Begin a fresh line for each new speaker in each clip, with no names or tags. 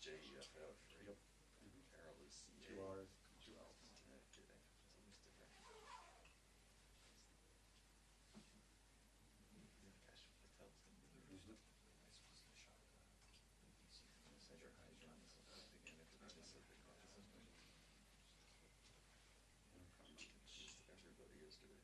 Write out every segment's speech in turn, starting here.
JEFF, right?
Yep.
Carol is CA.
2 R's.
2 L's. Yeah, kidding. It's always different. Yeah, Kash Patel's going to be there.
Mm-hmm.
Send your hi, John. Again, if it's just a big office. Missed everybody yesterday.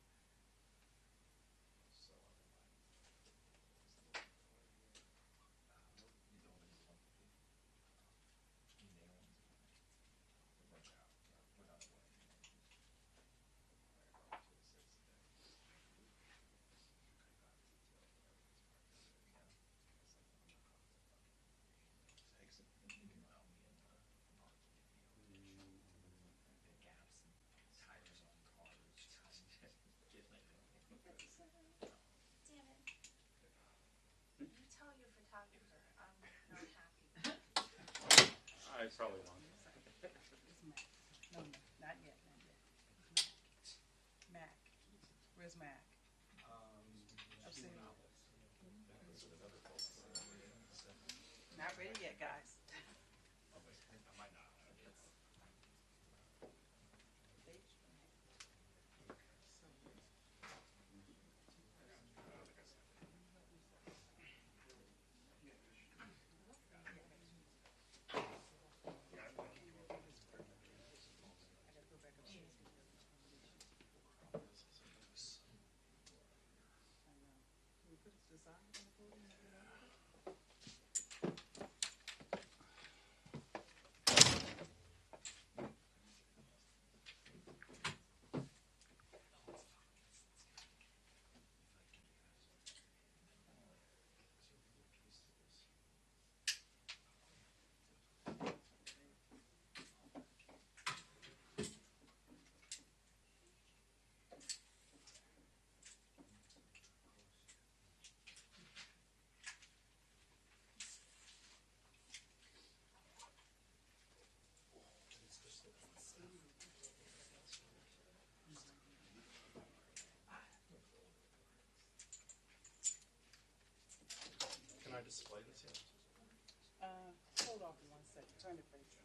Tell your photographer I'm not happy.
I probably won't.
No, not yet, not yet. Mac. Where's Mac? Upstairs. Not ready yet, guys.
Can I display this yet?
Hold off 1 second. Turn it face.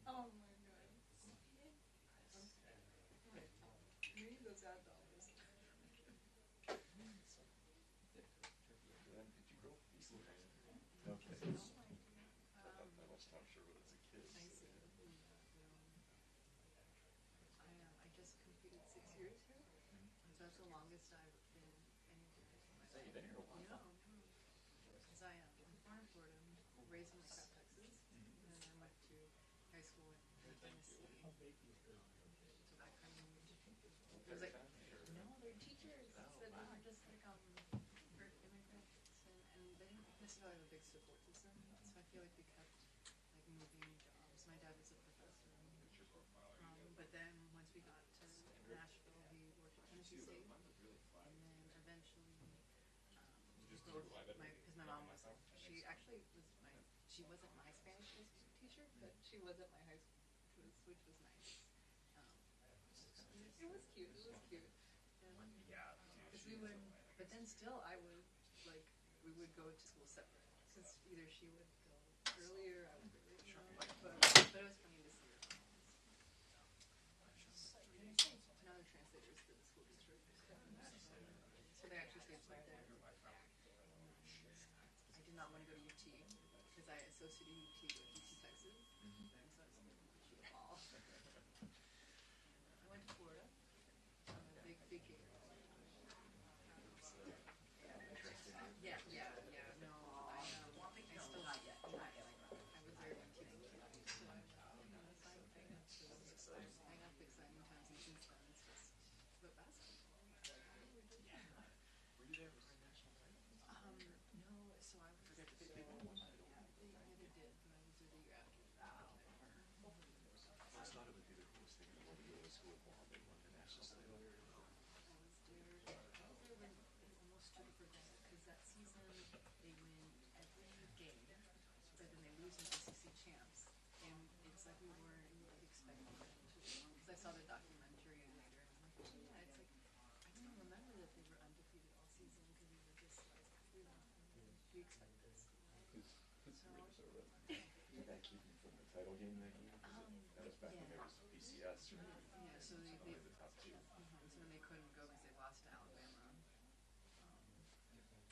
Oh my God. Me, those $1.
Did you grow up recently? Okay. Not that much time, sure, but as a kid.
I just completed 6 years here.
was the longest I've been anywhere in my
Hey,
life.
you've been here a while.
No, because I'm born in Florida, raised in South Texas, and then I went to high school in Tennessee. So that kind of moved. It was like, no, they're teachers. So they were just like for immigrants, and they didn't necessarily have a big support system. So I feel like we kept like moving jobs. My dad was a professor, but then once we got to Nashville, he worked at Tennessee State, and then eventually, because my mom was, she actually was she wasn't my Spanish teacher, but she was at my high school, which was nice. It was cute. It was cute. Because we would, but then still, I would like we would go to school separate. Because either she would go earlier, I would go later. But it was funny to see her. Now they're translators for the school district. So they actually stayed right there. I did not want to go to UT because I associated UT with UT Texas. And so I was like, shoot the ball. I went to Florida. Big game. Yeah, no, I still not yet. I was there in 1999, so I have exciting times, and since then it's just the basketball.
Were you there for a national title?
No, so I was.
They won that.
Yeah, they did, but I was there the year after.
I always thought it would be the coolest thing in the world to go to a school while they won the national title.
I was there when they almost took it for granted because that season they win every game, but then they lose in SEC champs, and it's like we weren't like expecting them to win. Because I saw the documentary later, and I'm like, oh, yeah, it's like I don't remember that they were undefeated all season because we were just like we expect this.
Did that keep you from the title game that year? That was back when there was BCS, right?
Yeah, so they
Only the top two.
so then they couldn't go because they lost to Alabama.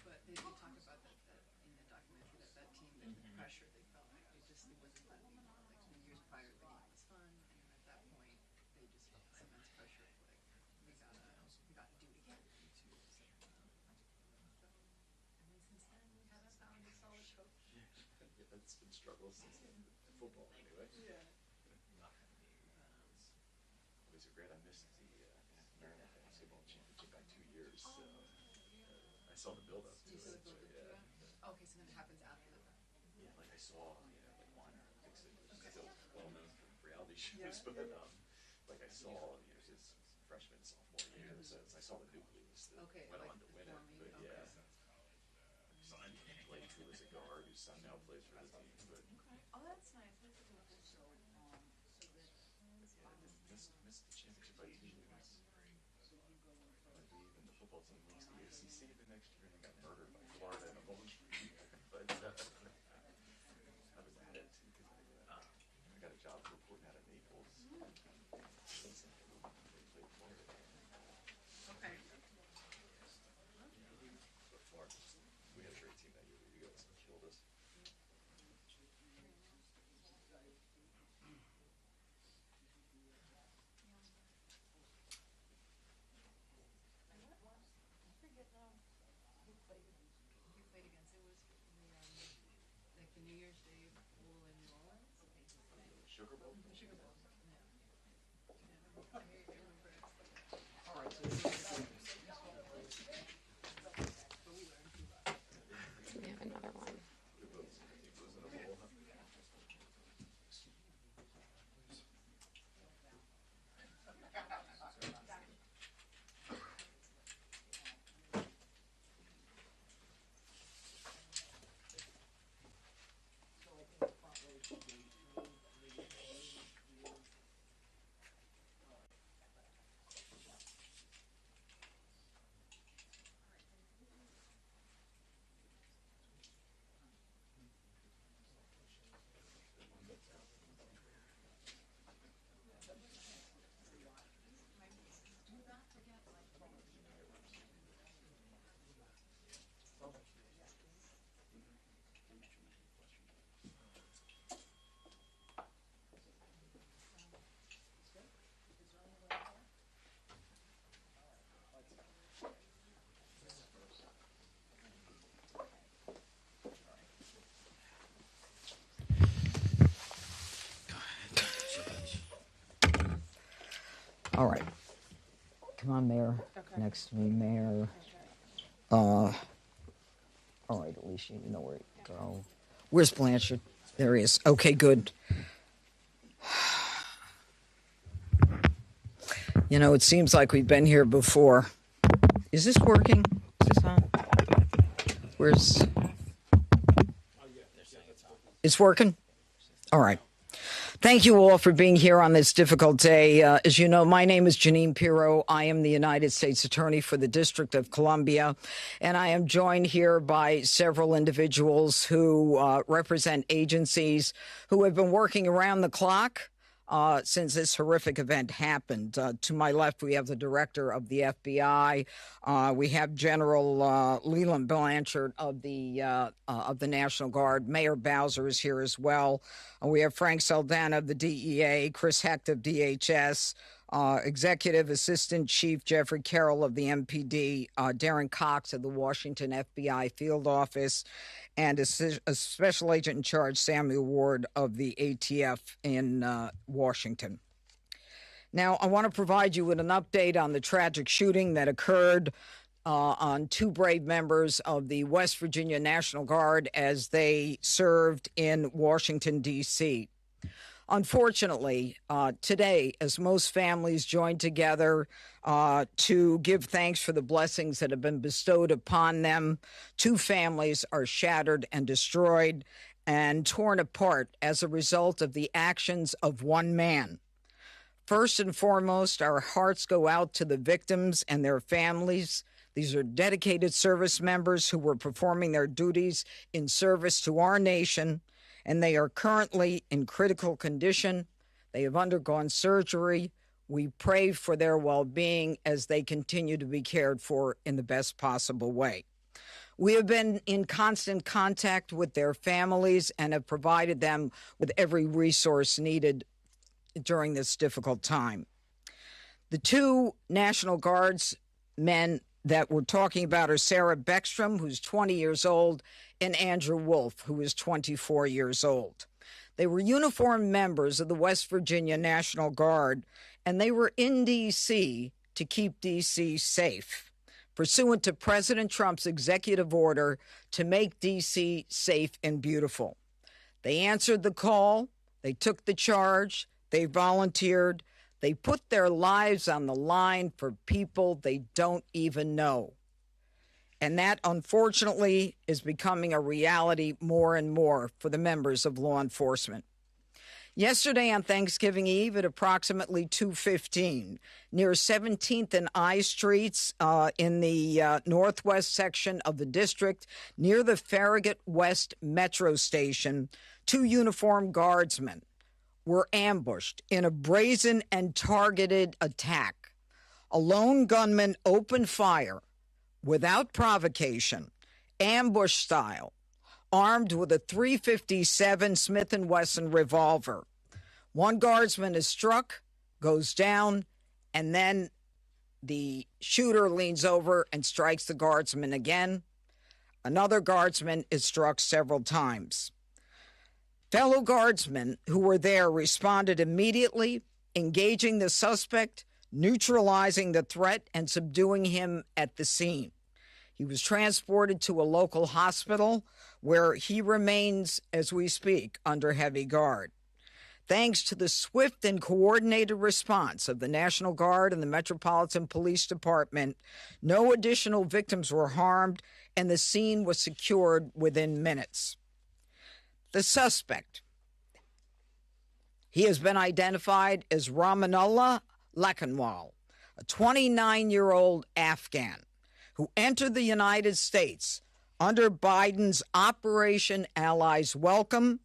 But they did talk about that in the documentary that team, the pressure they felt like it wasn't that big. Like the years prior, the game was fun, and then at that point, they just felt this immense pressure of like we gotta do it again. And then since then, we haven't found a solid coach.
Yeah, that's been struggles since football anyway.
Yeah.
These are great. I missed the Maryland basketball championship by 2 years. So I saw the build up to
You saw the
it.
build up to it? Okay, so then it happens after the fact.
Yeah, like I saw, like Juan Dixon, who's still well known for reality shows,
Yeah.
but like I saw, his freshman, sophomore year. So I saw the nucleus that
Okay,
went
like
on to win it.
forming,
But
okay.
yeah, Blake, who was a guard, whose son now plays for the team. But
Oh, that's nice. That's a good one.
missed the championship by 2 years. Like even the football team lost the ACC the next year and got murdered by Florida in a bowl game. But I was at it too because I got a job reporting out of Naples. They played Florida.
Okay.
But Florida, we had a great team that year. You guys killed us.
I forget now who played against. It was like the New Year's Day Bowl in New Orleans.
Sugar Bowl?
Sugar Bowl. Yeah. I remember it.
All right, so
But we learned too much.
We have another one.
It was in a bowl, huh?
so I think the front row should be 3 years. All right. Come on, Mayor.
Okay.
Next to me, Mayor. All right, Alicia, you know where to go. Where's Blanchard? There he is. Okay, good. You know, it seems like we've been here before. Is this working? Is this on? Where's... It's working? All right. Thank you all for being here on this difficult day. As you know, my name is Jeanine Pirro. I am the United States Attorney for the District of Columbia, and I am joined here by several individuals who represent agencies who have been working around the clock since this horrific event happened. To my left, we have the director of the FBI. We have General Leland Blanchard of the National Guard. Mayor Bowser is here as well. We have Frank Saldana of the DEA, Chris Hecht of DHS, Executive Assistant Chief Jeffrey Carroll of the MPD, Darren Cox of the Washington FBI Field Office, and a Special Agent in Charge, Samuel Ward of the ATF in Washington. Now, I want to provide you with an update on the tragic shooting that occurred on two brave members of the West Virginia National Guard as they served in Washington, D.C. Unfortunately, today, as most families join together to give thanks for the blessings that have been bestowed upon them, two families are shattered and destroyed and torn apart as a result of the actions of one man. First and foremost, our hearts go out to the victims and their families. These are dedicated service members who were performing their duties in service to our nation, and they are currently in critical condition. They have undergone surgery. We pray for their well-being as they continue to be cared for in the best possible way. We have been in constant contact with their families and have provided them with every resource needed during this difficult time. The two National Guards men that we're talking about are Sarah Beckstrom, who's 20 years old, and Andrew Wolf, who is 24 years old. They were uniformed members of the West Virginia National Guard, and they were in D.C. to keep D.C. safe, pursuant to President Trump's executive order to make D.C. safe and beautiful. They answered the call, they took the charge, they volunteered, they put their lives on the line for people they don't even know. And that, unfortunately, is becoming a reality more and more for the members of law enforcement. Yesterday on Thanksgiving Eve at approximately 2:15, near 17th and I Streets in the northwest section of the district, near the Farragut West Metro Station, two uniformed guardsmen were ambushed in a brazen and targeted attack. A lone gunman opened fire without provocation, ambush style, armed with a .357 Smith & Wesson revolver. One guardsman is struck, goes down, and then the shooter leans over and strikes the guardsman again. Another guardsman is struck several times. Fellow guardsmen who were there responded immediately, engaging the suspect, neutralizing the threat, and subduing him at the scene. He was transported to a local hospital where he remains, as we speak, under heavy guard. Thanks to the swift and coordinated response of the National Guard and the Metropolitan Police Department, no additional victims were harmed, and the scene was secured within minutes. The suspect, he has been identified as Ramanullah Lakanwal, a 29-year-old Afghan who entered the United States under Biden's Operation Allies Welcome,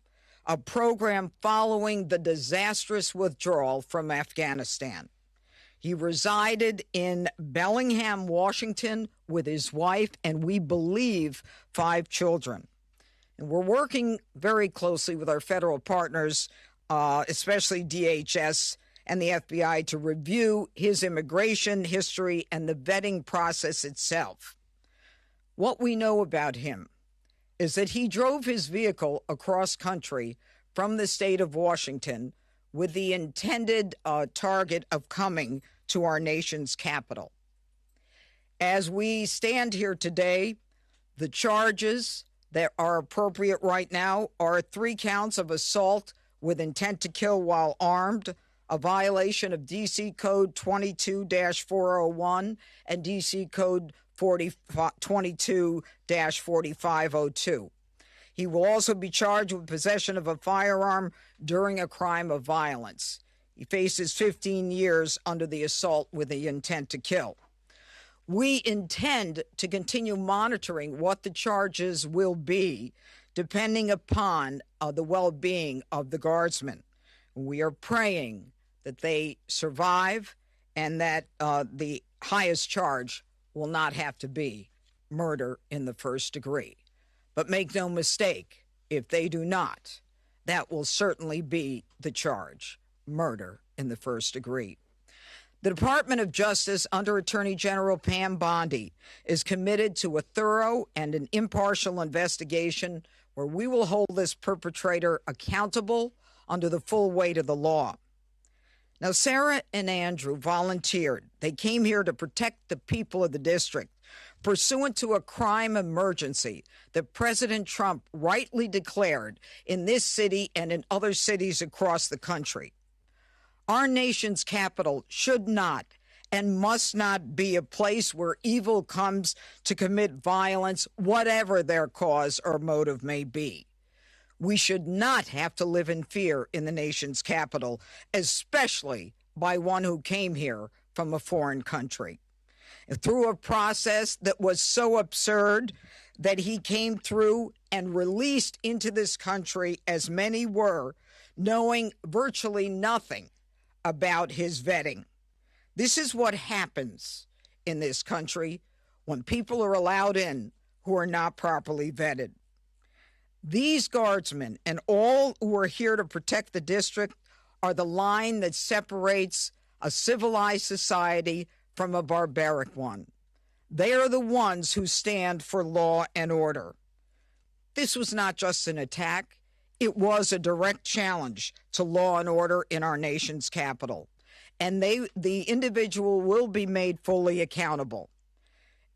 a program following the disastrous withdrawal from Afghanistan. He resided in Bellingham, Washington, with his wife and, we believe, 5 children. And we're working very closely with our federal partners, especially DHS and the FBI, to review his immigration history and the vetting process itself. What we know about him is that he drove his vehicle across country from the state of Washington with the intended target of coming to our nation's capital. As we stand here today, the charges that are appropriate right now are 3 counts of assault with intent to kill while armed, a violation of D.C. Code 22-401 and D.C. Code 22-4502. He will also be charged with possession of a firearm during a crime of violence. He faces 15 years under the assault with the intent to kill. We intend to continue monitoring what the charges will be depending upon the well-being of the guardsmen. We are praying that they survive and that the highest charge will not have to be murder in the first degree. But make no mistake, if they do not, that will certainly be the charge, murder in the first degree. The Department of Justice, under Attorney General Pam Bondi, is committed to a thorough and an impartial investigation where we will hold this perpetrator accountable under the full weight of the law. Now, Sarah and Andrew volunteered. They came here to protect the people of the district, pursuant to a crime emergency that President Trump rightly declared in this city and in other cities across the country. Our nation's capital should not and must not be a place where evil comes to commit violence, whatever their cause or motive may be. We should not have to live in fear in the nation's capital, especially by one who came here from a foreign country. Through a process that was so absurd that he came through and released into this country, as many were, knowing virtually nothing about his vetting. This is what happens in this country when people are allowed in who are not properly vetted. These guardsmen and all who are here to protect the district are the line that separates a civilized society from a barbaric one. They are the ones who stand for law and order. This was not just an attack. It was a direct challenge to law and order in our nation's capital. And the individual will be made fully accountable.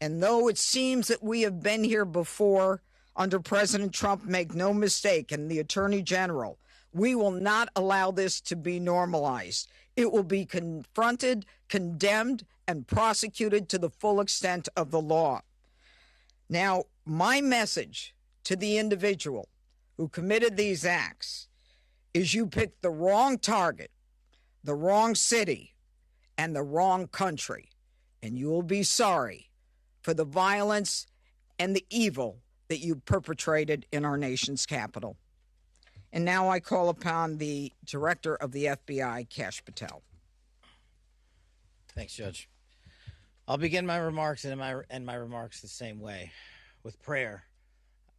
And though it seems that we have been here before under President Trump, make no mistake, and the Attorney General, we will not allow this to be normalized. It will be confronted, condemned, and prosecuted to the full extent of the law. Now, my message to the individual who committed these acts is you picked the wrong target, the wrong city, and the wrong country, and you will be sorry for the violence and the evil that you perpetrated in our nation's capital. And now I call upon the Director of the FBI, Kash Patel.
Thanks, Judge. I'll begin my remarks and my remarks the same way, with prayer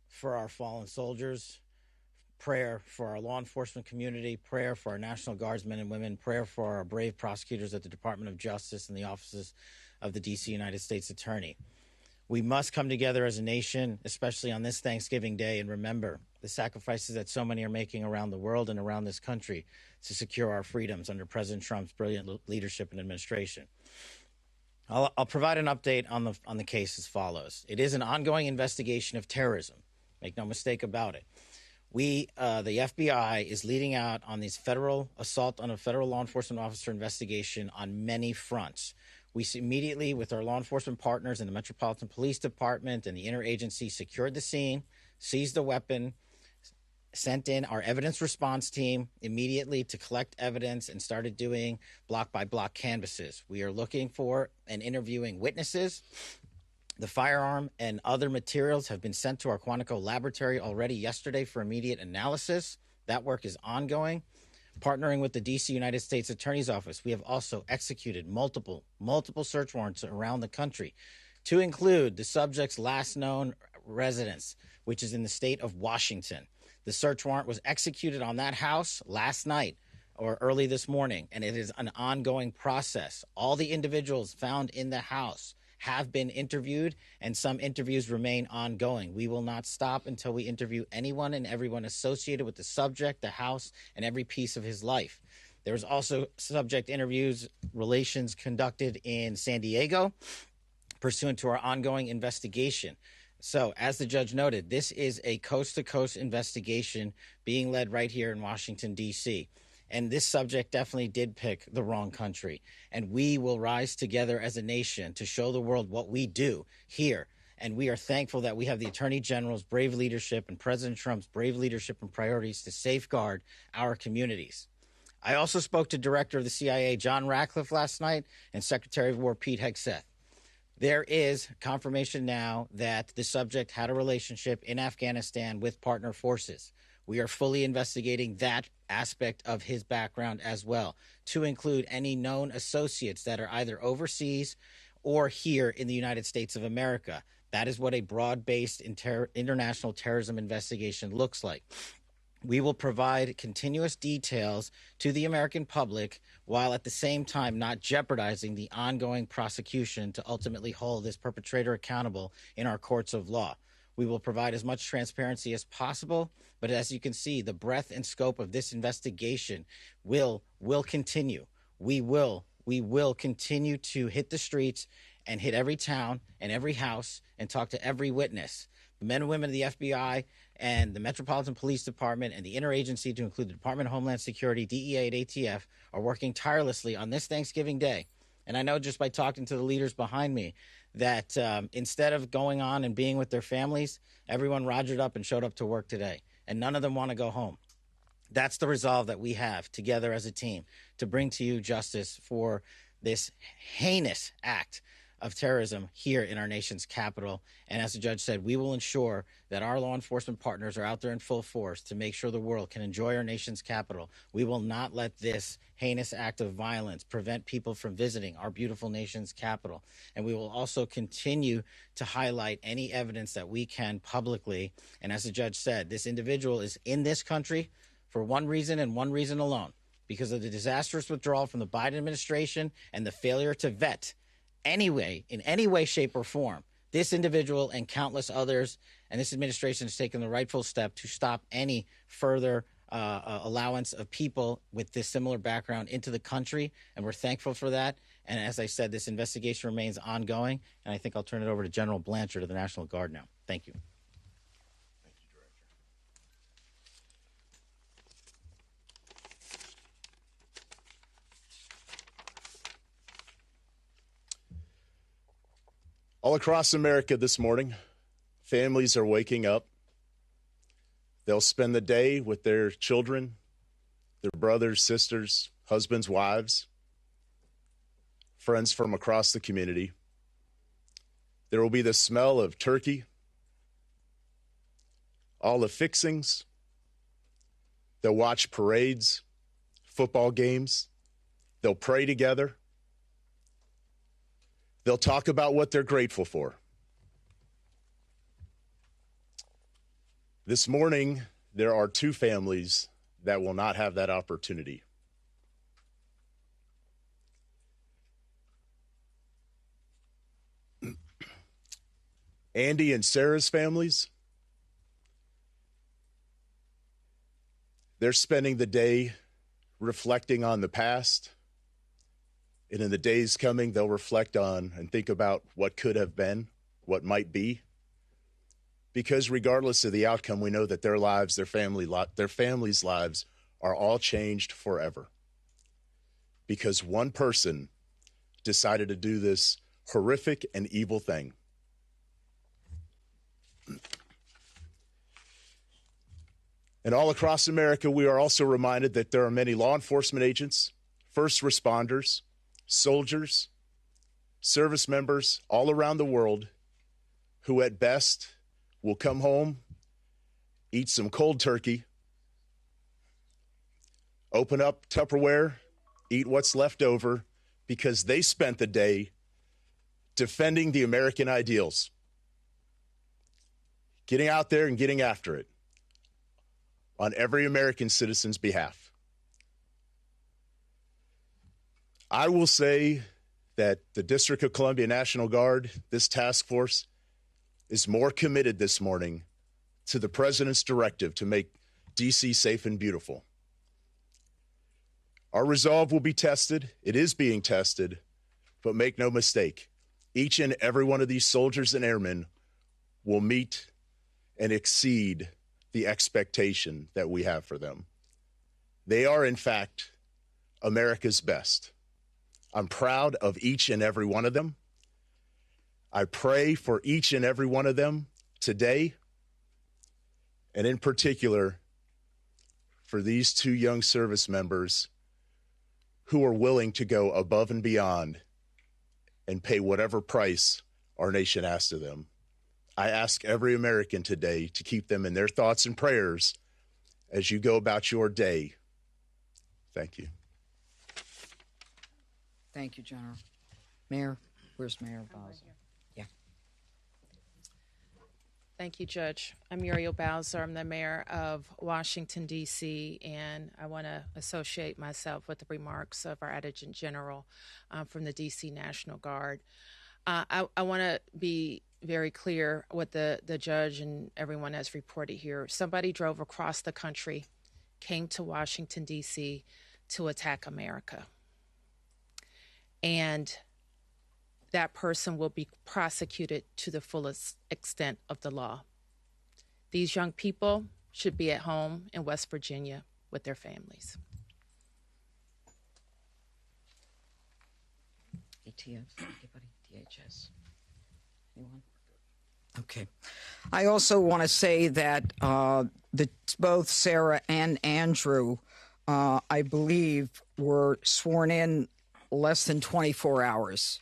for our fallen soldiers, prayer for our law enforcement community, prayer for our National Guardsmen and women, prayer for our brave prosecutors at the Department of Justice and the offices of the D.C. United States Attorney. We must come together as a nation, especially on this Thanksgiving Day, and remember the sacrifices that so many are making around the world and around this country to secure our freedoms under President Trump's brilliant leadership and administration. I'll provide an update on the case as follows. It is an ongoing investigation of terrorism. Make no mistake about it. The FBI is leading out on these federal assault on a federal law enforcement officer investigation on many fronts. We immediately, with our law enforcement partners in the Metropolitan Police Department and the interagency, secured the scene, seized the weapon, sent in our evidence response team immediately to collect evidence, and started doing block-by-block canvasses. We are looking for and interviewing witnesses. The firearm and other materials have been sent to our Quantico laboratory already yesterday for immediate analysis. That work is ongoing. Partnering with the D.C. United States Attorney's Office, we have also executed multiple search warrants around the country to include the subject's last known residence, which is in the state of Washington. The search warrant was executed on that house last night or early this morning, and it is an ongoing process. All the individuals found in the house have been interviewed, and some interviews remain ongoing. We will not stop until we interview anyone and everyone associated with the subject, the house, and every piece of his life. There was also subject interviews relations conducted in San Diego pursuant to our ongoing investigation. So, as the judge noted, this is a coast-to-coast investigation being led right here in Washington, D.C., and this subject definitely did pick the wrong country. And we will rise together as a nation to show the world what we do here. And we are thankful that we have the Attorney General's brave leadership and President Trump's brave leadership and priorities to safeguard our communities. I also spoke to Director of the CIA, John Ratcliffe, last night, and Secretary of War, Pete Hegseth. There is confirmation now that the subject had a relationship in Afghanistan with partner forces. We are fully investigating that aspect of his background as well, to include any known associates that are either overseas or here in the United States of America. That is what a broad-based international terrorism investigation looks like. We will provide continuous details to the American public while at the same time not jeopardizing the ongoing prosecution to ultimately hold this perpetrator accountable in our courts of law. We will provide as much transparency as possible, but as you can see, the breadth and scope of this investigation will continue. We will continue to hit the streets and hit every town and every house and talk to every witness. The men and women of the FBI and the Metropolitan Police Department and the interagency, to include the Department of Homeland Security, DEA, and ATF, are working tirelessly on this Thanksgiving Day. And I know just by talking to the leaders behind me that instead of going on and being with their families, everyone rogered up and showed up to work today, and none of them want to go home. That's the resolve that we have together as a team to bring to you justice for this heinous act of terrorism here in our nation's capital. And as the judge said, we will ensure that our law enforcement partners are out there in full force to make sure the world can enjoy our nation's capital. We will not let this heinous act of violence prevent people from visiting our beautiful nation's capital. And we will also continue to highlight any evidence that we can publicly. And as the judge said, this individual is in this country for one reason and one reason alone, because of the disastrous withdrawal from the Biden administration and the failure to vet anyway, in any way, shape, or form, this individual and countless others, and this administration has taken the rightful step to stop any further allowance of people with this similar background into the country, and we're thankful for that. And as I said, this investigation remains ongoing, and I think I'll turn it over to General Blanchard of the National Guard now. Thank you.
Thank you, Director. All across America this morning, families are waking up. They'll spend the day with their children, their brothers, sisters, husbands, wives, friends from across the community. There will be the smell of turkey, all the fixings. They'll watch parades, football games. They'll pray together. They'll talk about what they're grateful for. This morning, there are two families that will not have that opportunity. Andy and Sarah's families, they're spending the day reflecting on the past. And in the days coming, they'll reflect on and think about what could have been, what might be. Because regardless of the outcome, we know that their lives, their families' lives are all changed forever. Because one person decided to do this horrific and evil thing. And all across America, we are also reminded that there are many law enforcement agents, first responders, soldiers, service members all around the world who at best will come home, eat some cold turkey, open up Tupperware, eat what's left over, because they spent the day defending the American ideals, getting out there and getting after it on every American citizen's behalf. I will say that the District of Columbia National Guard, this task force, is more committed this morning to the president's directive to make D.C. safe and beautiful.
Our resolve will be tested. It is being tested, but make no mistake, each and every one of these soldiers and airmen will meet and exceed the expectation that we have for them. They are, in fact, America's best. I'm proud of each and every one of them. I pray for each and every one of them today, and in particular, for these two young service members who are willing to go above and beyond and pay whatever price our nation asks of them. I ask every American today to keep them in their thoughts and prayers as you go about your day. Thank you.
Thank you, General. Mayor, where's Mayor Bowser? Yeah.
Thank you, Judge. I'm Muriel Bowser. I'm the mayor of Washington, D.C., and I want to associate myself with the remarks of our Adjutant General from the D.C. National Guard. I want to be very clear what the judge and everyone has reported here. Somebody drove across the country, came to Washington, D.C. to attack America. And that person will be prosecuted to the fullest extent of the law. These young people should be at home in West Virginia with their families.
ATF, anybody? DHS? Anyone? Okay. I also want to say that both Sarah and Andrew, I believe, were sworn in less than 24 hours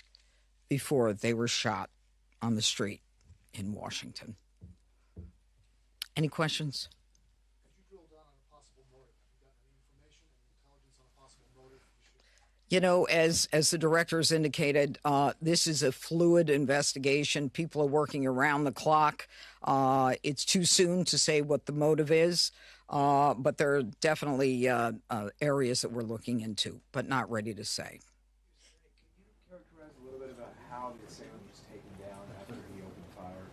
before they were shot on the street in Washington. Any questions?
Could you drill down on a possible motive? Have you gotten any information and intelligence on a possible motive?
You know, as the directors indicated, this is a fluid investigation. People are working around the clock. It's too soon to say what the motive is, but there are definitely areas that we're looking into, but not ready to say.
Can you characterize a little bit about how the assailant was taken down after he opened fire?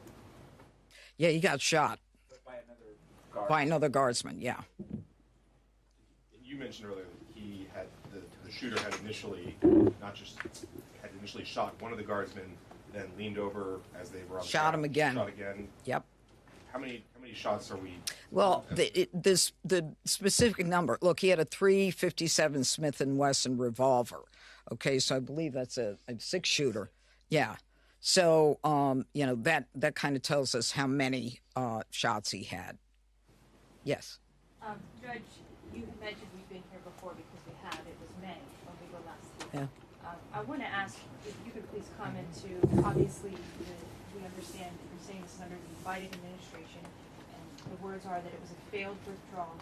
Yeah, he got shot
By another guard.
by another guardsman, yeah.
You mentioned earlier that he had the shooter had initially shot one of the guardsmen, then leaned over as they were on the
Shot
ground,
him again.
Shot again.
Yep.
How many shots are we?
Well, the specific number. Look, he had a .357 Smith & Wesson revolver. Okay, so I believe that's a six-shooter. Yeah. So, you know, that kind of tells us how many shots he had. Yes.
Judge, you had mentioned we've been here before because we have. It was May when we were last here.
Yeah.
I want to ask if you could please comment to, obviously, we understand that you're saying this is under the Biden administration, and the words are that it was a failed withdrawal,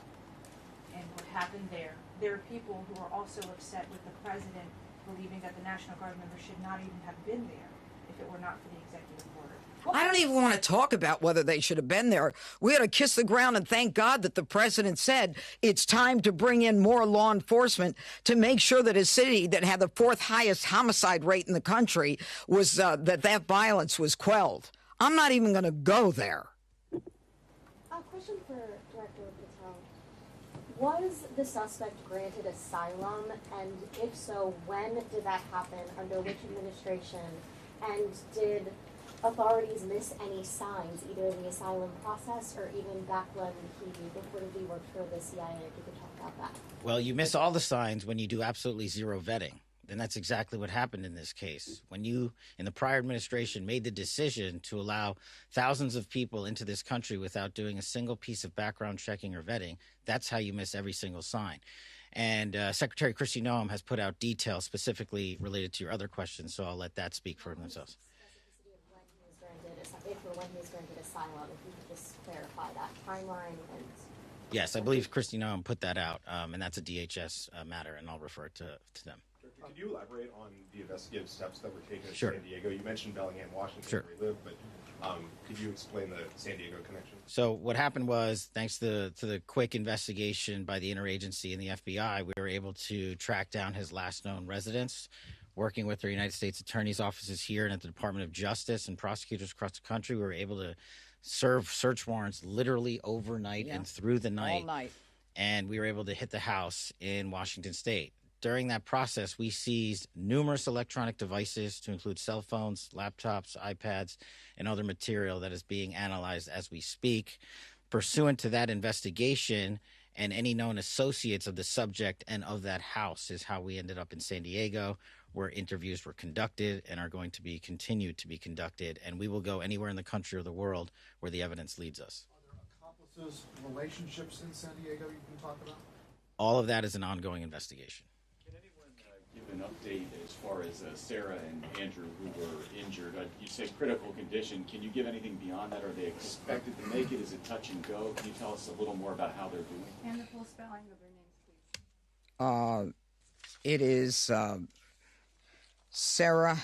and what happened there. There are people who are also upset with the president believing that the National Guard members should not even have been there if it were not for the executive order.
I don't even want to talk about whether they should have been there. We ought to kiss the ground and thank God that the president said it's time to bring in more law enforcement to make sure that a city that had the fourth highest homicide rate in the country was that violence was quelled. I'm not even going to go there.
A question for Director Patel. Was the suspect granted asylum, and if so, when did that happen, under which administration, and did authorities miss any signs, either in the asylum process or even back when he reportedly worked for the CIA? If you could talk about that.
Well, you miss all the signs when you do absolutely zero vetting. And that's exactly what happened in this case. When you, in the prior administration, made the decision to allow thousands of people into this country without doing a single piece of background checking or vetting, that's how you miss every single sign. And Secretary Kristi Noem has put out details specifically related to your other questions, so I'll let that speak for themselves.
If or when he was granted asylum, if you could just clarify that timeline. And
Yes, I believe Kristi Noem put that out, and that's a DHS matter, and I'll refer it to them.
Could you elaborate on the investigative steps that were taken in
Sure.
San Diego? You mentioned Bellingham, Washington,
Sure.
where you live, but could you explain the San Diego connection?
So what happened was, thanks to the quick investigation by the interagency and the FBI, we were able to track down his last known residence, working with our United States Attorney's offices here and at the Department of Justice and prosecutors across the country. We were able to serve search warrants literally overnight and through the night.
All night.
And we were able to hit the house in Washington State. during that process, we seized numerous electronic devices to include cell phones, laptops, iPads, and other material that is being analyzed as we speak. Pursuant to that investigation and any known associates of the subject and of that house is how we ended up in San Diego, where interviews were conducted and are going to be continued to be conducted. And we will go anywhere in the country or the world where the evidence leads us.
Are there accomplices, relationships in San Diego you can talk about?
All of that is an ongoing investigation.
Can anyone give an update as far as Sarah and Andrew who were injured? You say critical condition. Can you give anything beyond that? Are they expected to make it? Is it touch and go? Can you tell us a little more about how they're doing?
And the full spelling of their names, please.
It is Sarah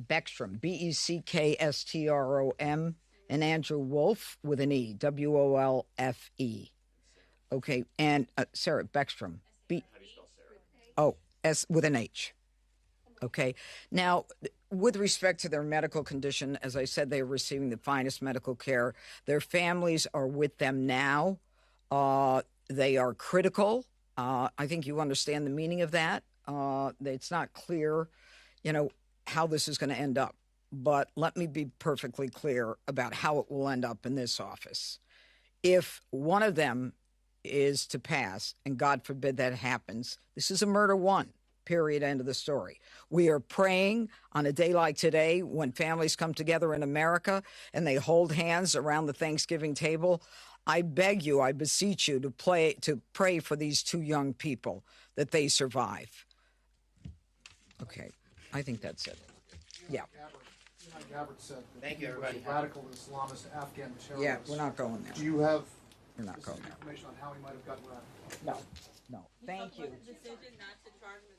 Beckstrom, Beckstrom, and Andrew Wolfe with an E, Wolfe. Okay, and Sarah Beckstrom,
How do you spell Sarah?
S with an H. Okay, now with respect to their medical condition, as I said, they are receiving the finest medical care. Their families are with them now. They are critical. I think you understand the meaning of that. It's not clear, how this is going to end up. But let me be perfectly clear about how it will end up in this office. If one of them is to pass, and God forbid that happens, this is a murder one, period, end of the story. We are praying on a day like today when families come together in America and they hold hands around the Thanksgiving table. I beg you, I beseech you to pray for these two young people that they survive. Okay, I think that's it. Yeah.
Gabbard said that
Thank
he
you, everybody.
was a radical Islamist Afghan terrorist.
Yeah, we're not going there.
Do you have
We're not going there.
information on how he might have gotten radical?
No. Thank you.
Decision not to charge him